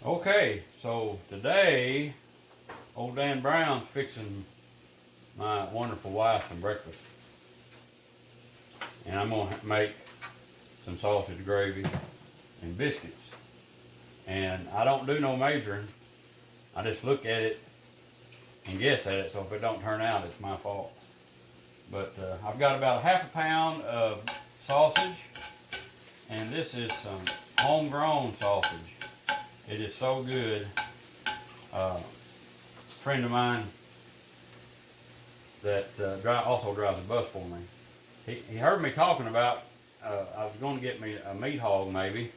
Okay, so today, old Dan Brown's fixing my wonderful wife some breakfast. And I'm gonna make some sausage gravy and biscuits. And I don't do no measuring. I just look at it and guess at it, so if it don't turn out, it's my fault. But I've got about a half a pound of sausage, and this is some homegrown sausage. It is so good. A friend of mine that also drives a bus for me, he heard me talking about, I was going to get me a meat hog maybe,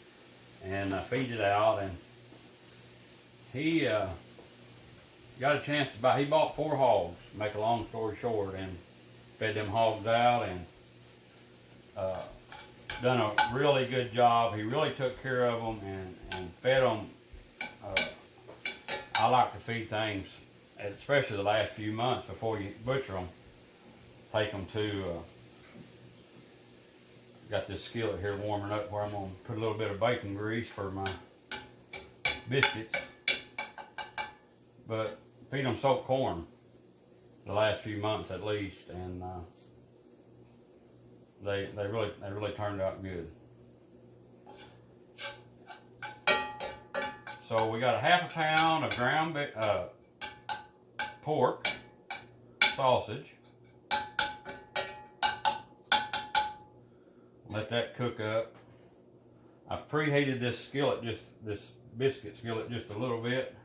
and feed it out, and he got a chance to buy, he bought 4 hogs, make a long story short, and fed them hogs out, and done a really good job. He really took care of them and fed them. I like to feed things, especially the last few months before you butcher them. Take them to, got this skillet here warming up where I'm going to put a little bit of bacon grease for my biscuits. But feed them soaked corn the last few months at least, and they really turned out good. So we got a half a pound of ground pork, sausage. Let that cook up. I've preheated this skillet, this biscuit skillet, just a little bit.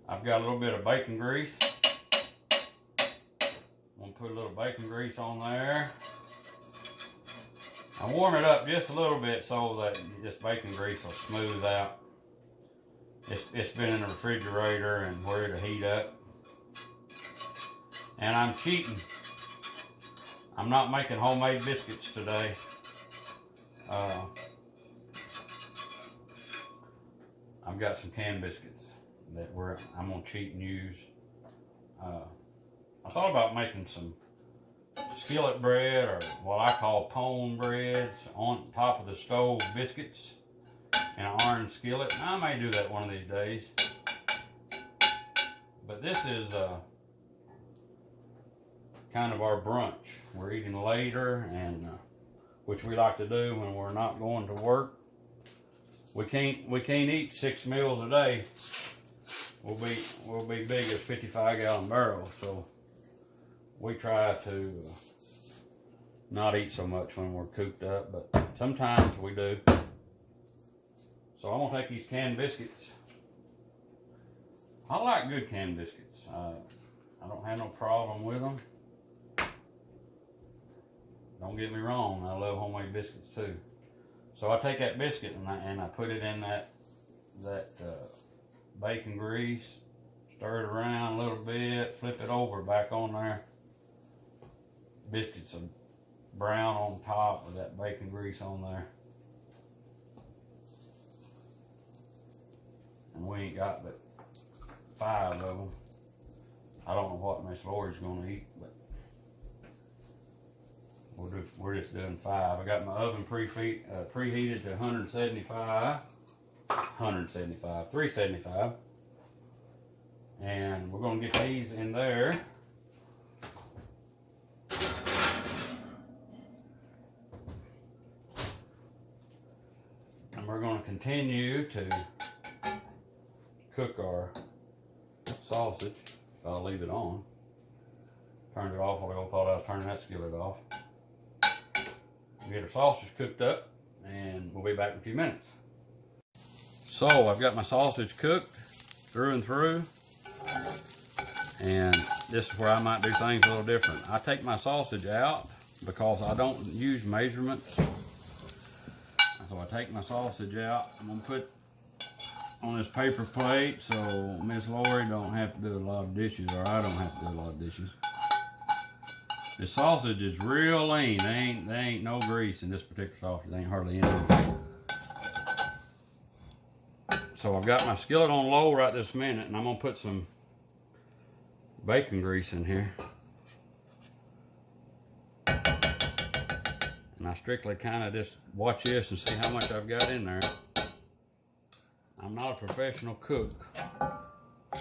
I've got a little bit of bacon grease. I'm gonna put a little bacon grease on there. I warm it up just a little bit so that this bacon grease will smooth out. It's been in the refrigerator and where to heat up. And I'm cheating. I'm not making homemade biscuits today. I've got some canned biscuits that I'm gonna cheat and use. I thought about making some skillet bread, or what I call pone breads, on top of the stove biscuits in an iron skillet. I may do that one of these days. But this is kind of our brunch. We're eating later, and which we like to do when we're not going to work. We can't eat 6 meals a day. We'll be big as 55-gallon barrels, so we try to not eat so much when we're cooped up, but sometimes we do. So I'm gonna take these canned biscuits. I like good canned biscuits. I don't have no problem with them. Don't get me wrong, I love homemade biscuits too. So I take that biscuit and I put it in that bacon grease, stir it around a little bit, flip it over back on there. Biscuits are brown on top with that bacon grease on there. And we ain't got but 5 of them. I don't know what Miss Lori's gonna eat, but we're just doing 5. I got my oven preheated to 375. And we're gonna get these in there. And we're gonna continue to cook our sausage. I'll leave it on. Turned it off while I thought I was turning that skillet off. Get our sausage cooked up, and we'll be back in a few minutes. So I've got my sausage cooked through and through, and this is where I might do things a little different. I take my sausage out because I don't use measurements. So I take my sausage out. I'm gonna put on this paper plate so Miss Lori don't have to do a lot of dishes, or I don't have to do a lot of dishes. The sausage is real lean. There ain't no grease in this particular sausage. There ain't hardly any. So I've got my skillet on low right this minute, and I'm gonna put some bacon grease in here. And I strictly kind of just watch this and see how much I've got in there. I'm I'm not a professional cook, but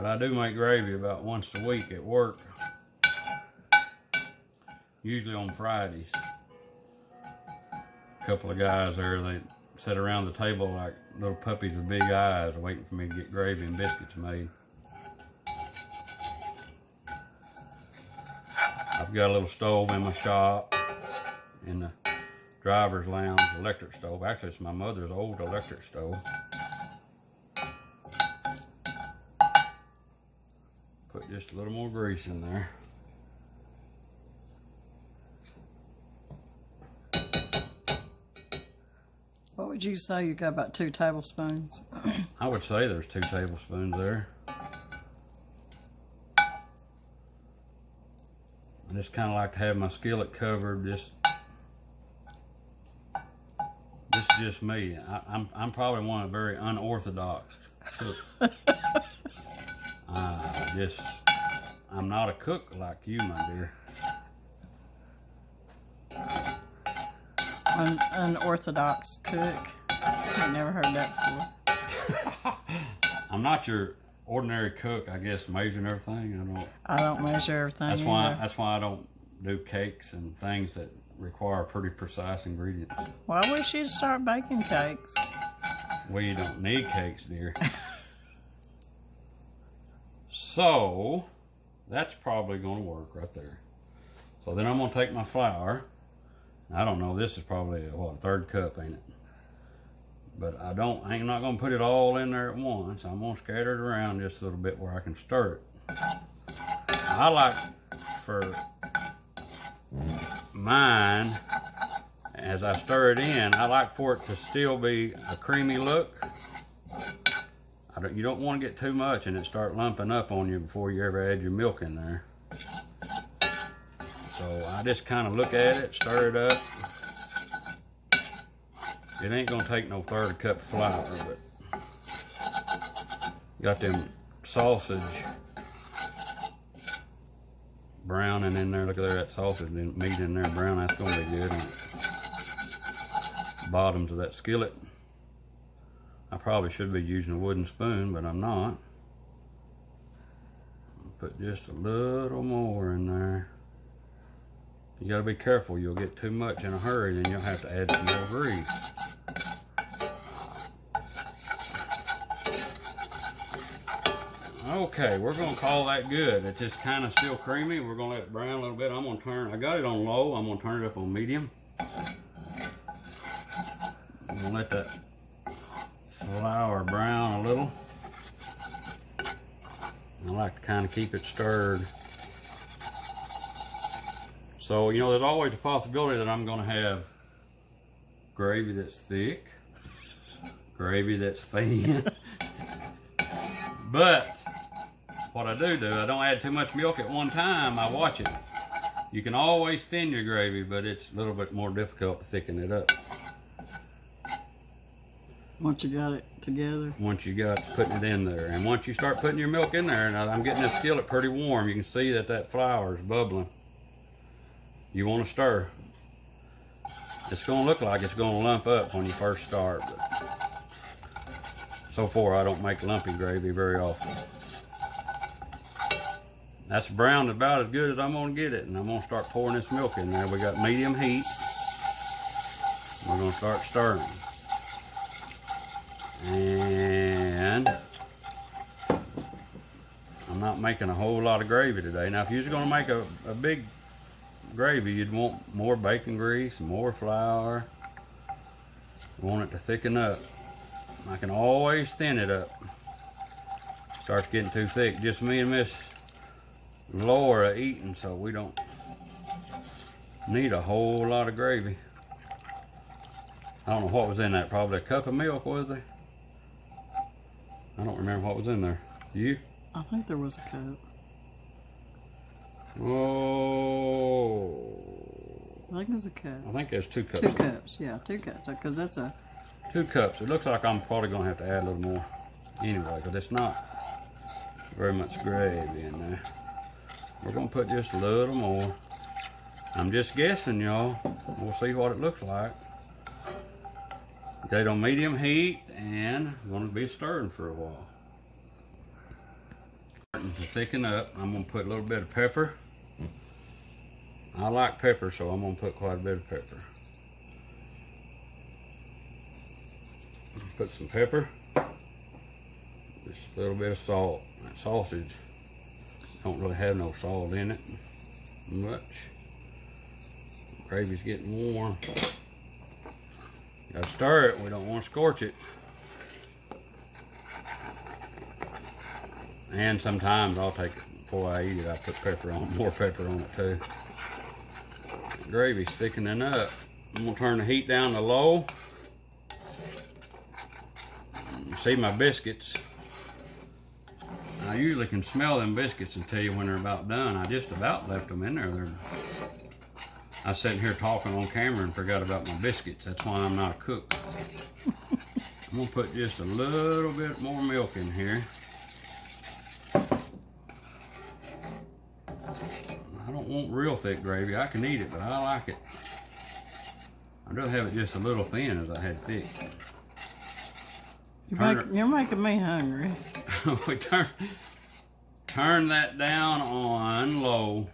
I do make gravy about once a week at work, usually on Fridays. A couple of guys there, they sit around the table like little puppies with big eyes waiting for me to get gravy and biscuits made. I've got a little stove in my shop, in the driver's lounge, electric stove. Actually, it's my mother's old electric stove. Put just a little more grease in there. What would you say? You got about 2 tablespoons? I would say there's 2 tablespoons there. I just kind of like to have my skillet covered. This is just me. I'm probably one of the very unorthodox cooks. I'm not a cook like you, my dear. Unorthodox cook. I've never heard that before. I'm not your ordinary cook, I guess, measuring everything. I don't measure everything. That's why I don't do cakes and things that require pretty precise ingredients. Well, I wish you'd start baking cakes. We don't need cakes, dear. So that's probably going to work right there. So then I'm going to take my flour. I don't know, this is probably a 1/3 cup, ain't it? But I'm not going to put it all in there at once. I'm going to scatter it around just a little bit where I can stir it. I like for mine, as I stir it in, I like for it to still be a creamy look. You don't want to get too much and it start lumping up on you before you ever add your milk in there. So I just kind of look at it, stir it up. It ain't gonna take no 1/3 cup of flour, but got them sausage browning in there. Look at there, that sausage meat in there brown. That's gonna be good. And bottoms of that skillet. I probably should be using a wooden spoon, but I'm not. Put just a little more in there. You gotta be careful. You'll get too much in a hurry, then you'll have to add some more grease. Okay, we're gonna call that good. It's just kind of still creamy. We're gonna let it brown a little bit. I got it on low. I'm gonna turn it up on medium. I'm gonna let that flour brown a little. I like to kind of keep it stirred. So, you know, there's always a possibility that I'm going to have gravy that's thick, gravy that's thin. But what I do, I don't add too much milk at one time. I watch it. You can always thin your gravy, but it's a little bit more difficult to thicken it up. Once you got it together? Once you got putting it in there. And once you start putting your milk in there, and I'm getting this skillet pretty warm, you can see that flour is bubbling. You want to stir. It's going to look like it's going to lump up when you first start, but so far I don't make lumpy gravy very often. That's browned about as good as I'm going to get it, and I'm going to start pouring this milk in there. We got medium heat. We're going to start stirring. And I'm not making a whole lot of gravy today. Now, if you're going to make a big gravy, you'd want more bacon grease, more flour. You want it to thicken up. I can always thin it up. Starts getting too thick. Just me and Miss Laura eating, so we don't need a whole lot of gravy. I don't know what was in that. Probably a cup of milk, was it? I don't remember what was in there. You? I think there was a cup. Oh. I think it was a cup. I think there's 2 cups. 2 cups, yeah, 2 cups. Because that's a... 2 cups. It looks like I'm probably going to have to add a little more anyway, because it's not very much gravy in there. We're going to put just a little more. I'm just guessing, y'all. We'll see what it looks like. Get it on medium heat, and I'm going to be stirring for a while. Starting to thicken up, I'm going to put a little bit of pepper. I like pepper, so I'm going to put quite a bit of pepper. Put some pepper. Just a little bit of salt. That sausage don't really have no salt in it much. Gravy's getting warm. Gotta stir it. We don't want to scorch it. And sometimes I'll take it before I eat it. I put pepper on, more pepper on it too. The gravy's thickening up. I'm gonna turn the heat down to low. See my biscuits. I usually can smell them biscuits and tell you when they're about done. I just about left them in there. I was sitting here talking on camera and forgot about my biscuits. That's why I'm not a cook. I'm gonna put just a little bit more milk in here. I don't want real thick gravy. I can eat it, but I like it. I'd rather have it just a little thin as I had thick. You're making me hungry. We turn that down on low,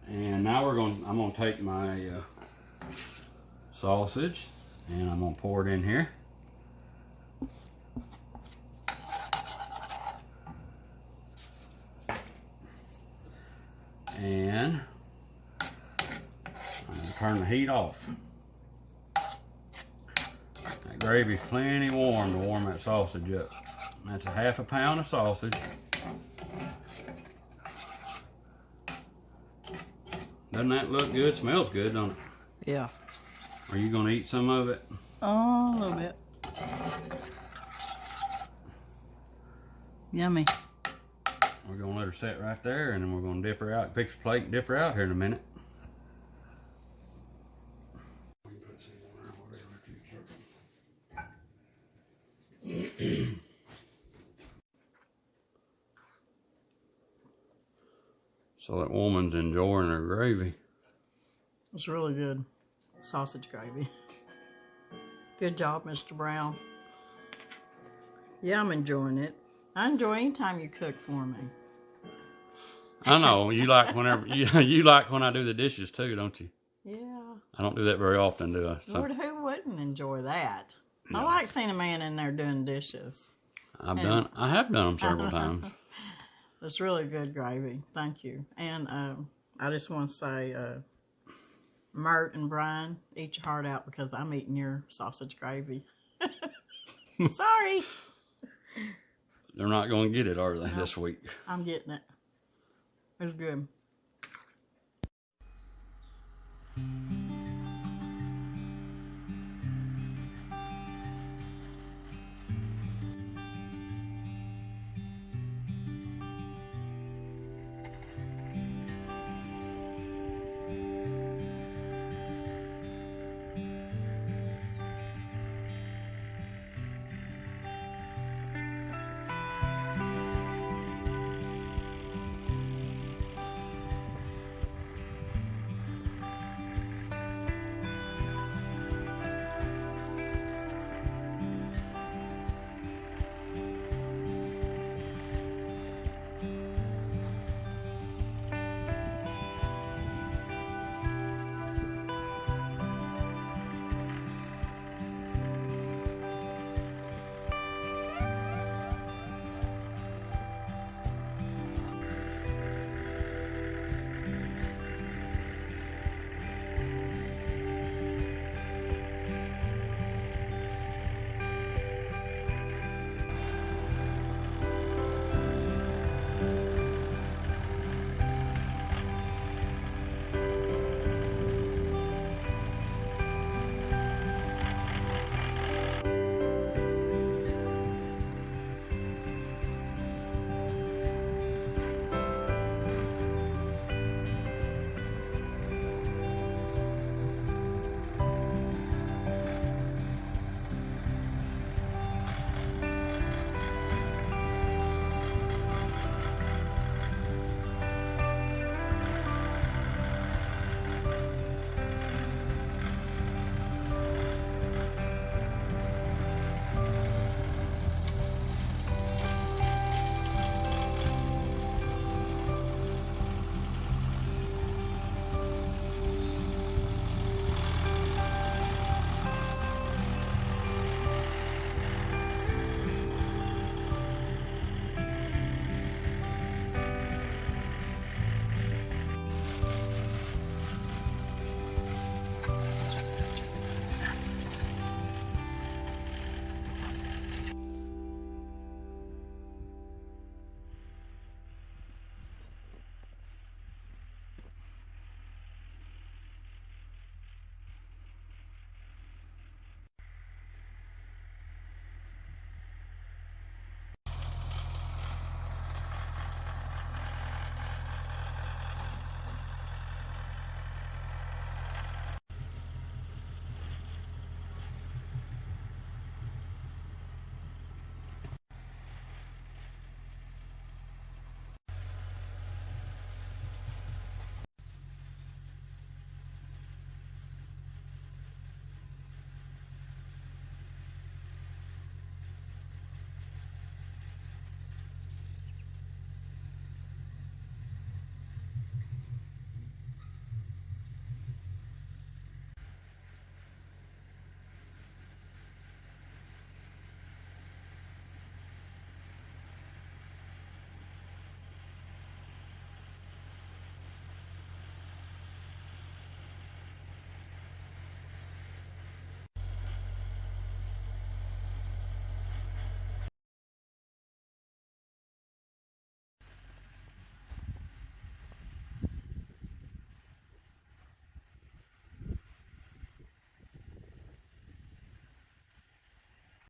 and now I'm gonna take my sausage and I'm gonna pour it in here. And I'm gonna turn the heat off. That gravy's plenty warm to warm that sausage up. That's a half a pound of sausage. Doesn't that look good? Smells good, don't it? Yeah. Are you gonna eat some of it? Oh, a little bit. Yummy. We're gonna let her sit right there, and then we're gonna dip her out. Fix a plate and dip her out here in a minute. So that woman's enjoying her gravy. It's really good. Sausage gravy. Good job, Mr. Brown. Yeah, I'm enjoying it. I enjoy any time you cook for me. I know you like whenever you like when I do the dishes too, don't you? Yeah. I don't do that very often, do I? So, Lord, who wouldn't enjoy that? Yeah. I like seeing a man in there doing dishes. I have done them several times. It's really good gravy. Thank you. And I just want to say, Mert and Brian, eat your heart out because I'm eating your sausage gravy. Sorry. They're not going to get it, are they, No, this week? I'm getting it. It's good.